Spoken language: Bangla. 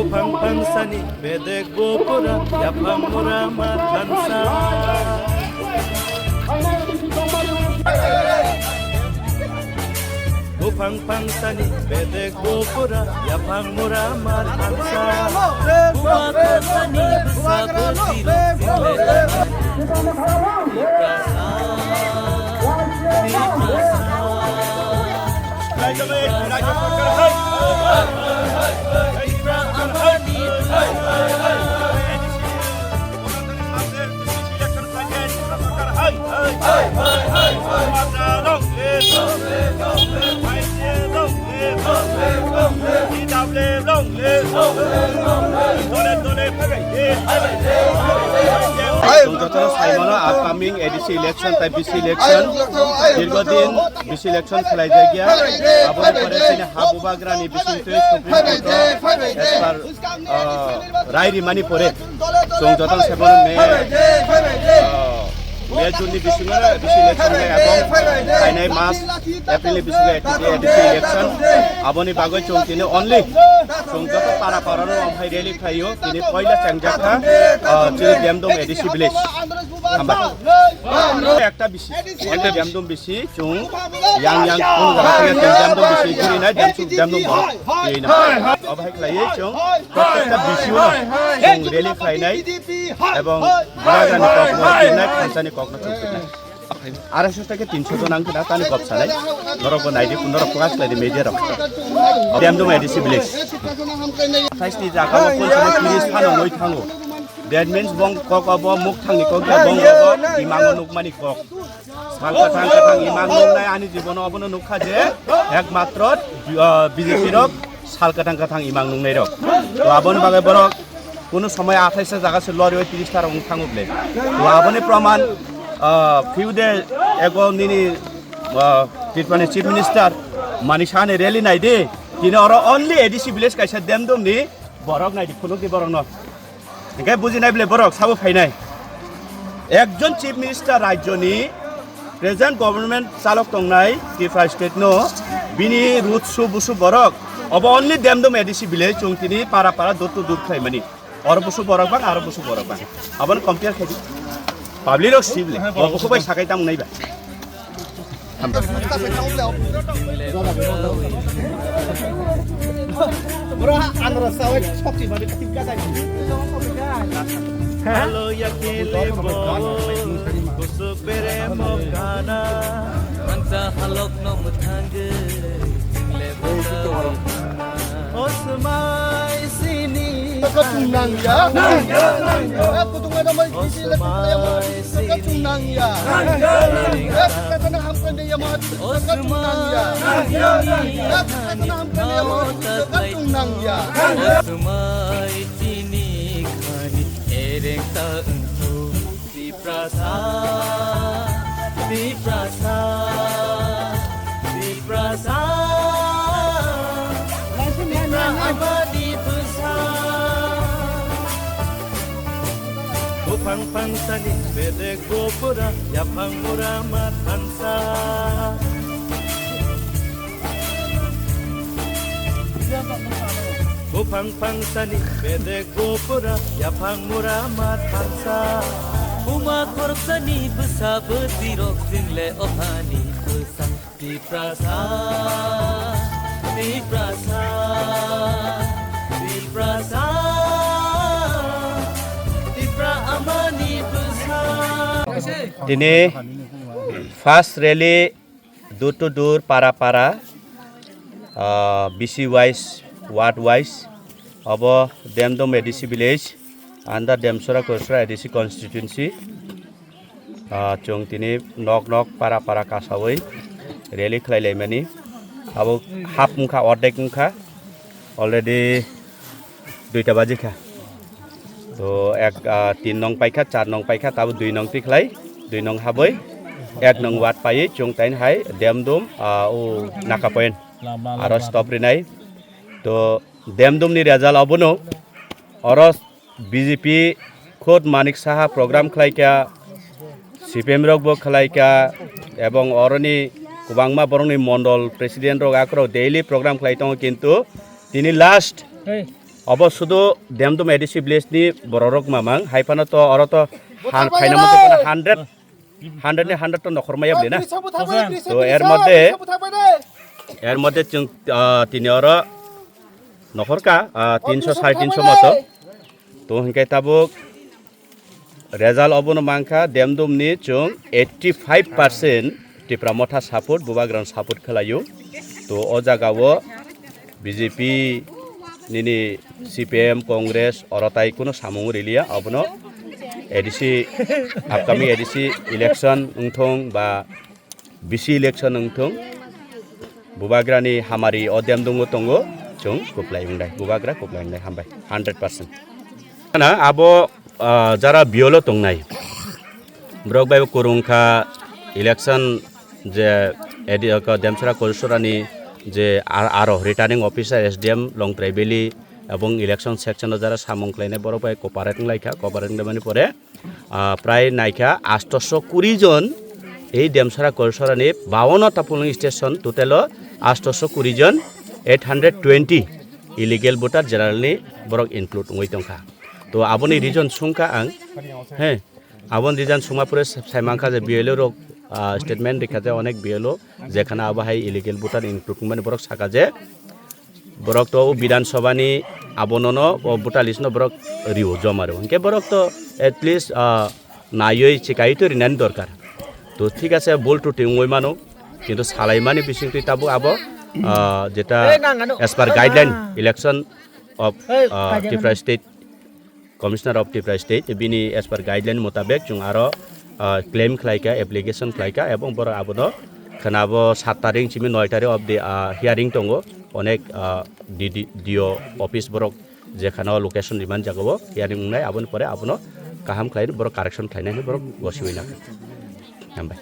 Upang pansani bedek gopura yapang murama tansa Upang pansani bedek gopura yapang murama tansa Upang pansani upcoming ADC election type BC election দীর্ঘদিন BC election খেলাই যায় গিয়া আবার পরে সিনে হাবুবাগরানি BC সুপ্রিম কোর্ট এসপার রায় রিমানি পরে সংযতন সেবন মে জুননি বিসিংরে BC election এবং ফাইনাল মাস এপ্রিল বিসিংরে ADC election আবনি বাগৈ চংতিনে অনলি সংযত পারা পারানো আমহাই রেলি খাইও তিনি পয়লা চাংজাখা চিনি দেমদম ADC ভিলেজ একটা বেশি একটা দেমদম বেশি চুং yang কোন জায়গা থেকে দেমদম বেশি ঘুরি না দেমদম এই না অবহাই খাইয়ে চুং প্রত্যেকটা বেশিও না চুং রেলি খাইনাই এবং বাগানি ককনো নাই খানসানি ককনো চুংনাই 250 থেকে 300 জন আংকি না তানি গপসালাই নরক নাইদি 15 প্রকাশ লাইদি মেজর দেমদম ADC ভিলেজ সাইসনি জায়গা কোন সময় 30 থানো নই থাঙ্গো That means bong kok abo muk thangi kok bong abo imango nukmani kok sal katang imang nungnai ani jibono abono nukha je ekmatro BJP rok sal katang imang nungnai rok to abon bagai borok kono somoy 28 jaga se lori 30 tar ong thangoble to aboni praman few day ago nini Tirpani chief minister manishane rally nai de tini oro only ADC village kaisa demdom ni borok nai di phunuk di borok no একে বুঝি নাই বলে বরক সাবো ফাইনাই একজন চিফ মিনিস্টার রাজ্যনি প্রেজেন্ট গভর্নমেন্ট চালক তংনাই ত্রিপুরা স্টেট নো বিনি রুটসু বুসু বরক অব অনলি দেমদম ADC ভিলেজ চংতিনি পারা পারা দত্ত দূর খাইমানি আর বুসু বরক বাং আর বুসু বরক বাং আবন compare খাইদি public rock সিবলে Boko by সাকাইতাম নাইবা Bro, andra sawit spokti babi ketika tadi. Halo ya kele bo, kusuk bere mokana, manta halok no muthange, lebo osmai sini. Ketunang ya, ketungan nama isi ketunang ya, karena hampir dia mau ketunang ya, karena hampir dia mau ketunang ya. Osmai sini kani ereng taentu di prasa, di prasa, di prasa. Upang pansani bedek gopura yapang murama tansa Upang pansani bedek gopura yapang murama tansa Uma korsani besa betirok jingle ohani besa di prasa di prasa di prasa Dini first rally door to door para BC wise ward wise abo Demdom ADC village under Demsora Kosra ADC constituency chung tini nok para kasawai rally khlai laimani abo half mukha ordek mukha already 2টা বাজে খা তো 3 nong paikha 4 nong paikha tabu 2 nong tiklai 2 nong haboi 1 nong wat pai chung tain hai demdum o nakapoin aro stop rinai to demdum ni result abono oros BJP khod manik saha program khlaika CPM rok bo khlaika ebong oroni kubangma borongni mondol president rok akro daily program khlai tong kintu tini last of শুধু ডেমদম এডিসি ভিলেজ নি বড়রক মামাং হাইপানো তো অর তো ফাইনা মতো 100 নি 100 তো নখরমাইয়া বলে না তো এর মধ্যে তিনি অর নখরকা 300 350 মতো তো হিংকাই তাবুক রেজাল্ট অবনো মাংখা ডেমদম নি চুং 85% টিপ্রা মথা সাপোর্ট বুবাগ্রান সাপোর্ট খেলায়ু তো ও জায়গাও BJP nini CPM Congress orotai kuno samung rilia abono edisi upcoming edisi election ungthong ba BC election ungthong bubagrani hamari odem dungo tongo chung kuplai ungdai bubagra kuplai ungdai hambai 100% na abo jara biolo tongnai brok bai kurungkha election je edi ka demsra kolsorani যে আরো রিটার্নিং অফিসার SDM লং ট্রাইবেলি এবং ইলেকশন সেকশন যারা সামং ক্লাইনে বড় পায় কোপারেটিং লাইখা কোপারেটিং মানে পরে প্রায় নাইখা 820 জন এই ডেমসরা কলসরানি 52টা পোলিং স্টেশন টোটাল 820 জন 820 ইলিগেল ভোটার জেনারেলনি বরক ইনক্লুড ওইতংখা তো আবনি রিজন সুংকা আং হ্যাঁ আবন রিজন সুমাপুরে সাইমাংখা যে বিএলও রক স্টেটমেন্ট দেখা যায় অনেক বিএলও যেখানে আবহাই ইলিগেল ভোটার ইনক্লুড মানে বরক সাকা যে বরক তো বিধানসভানি আবনন ভোটার লিস্ট বরক রিও জমারো ইনকে বরক তো এটলিস্ট নাইই চিকাই তো রিনানি দরকার তো ঠিক আছে বল টুটি ওই মানো কিন্তু সালাইমানি বিসিংটি তাবো আবো যেটা as per guideline election of Tripura state commissioner of Tripura state বিনি এজ পার গাইডলাইন মোতাবেক जों আরো ক্লেম খাইকা এপ্লিকেশন খাইকা এবং বড় আবনো খানাবো 7 তারিখ চিমি 9 তারিখ অফ দি হিয়ারিং দঙ্গো অনেক ডিও অফিস বরক যেখানে লোকেশন রিমান্ড জাগাবো হিয়ারিং নাই আবন পরে আবনো কাহাম খাইন বড় কারেকশন খাইনানি বড় গসিবইনা হামবাই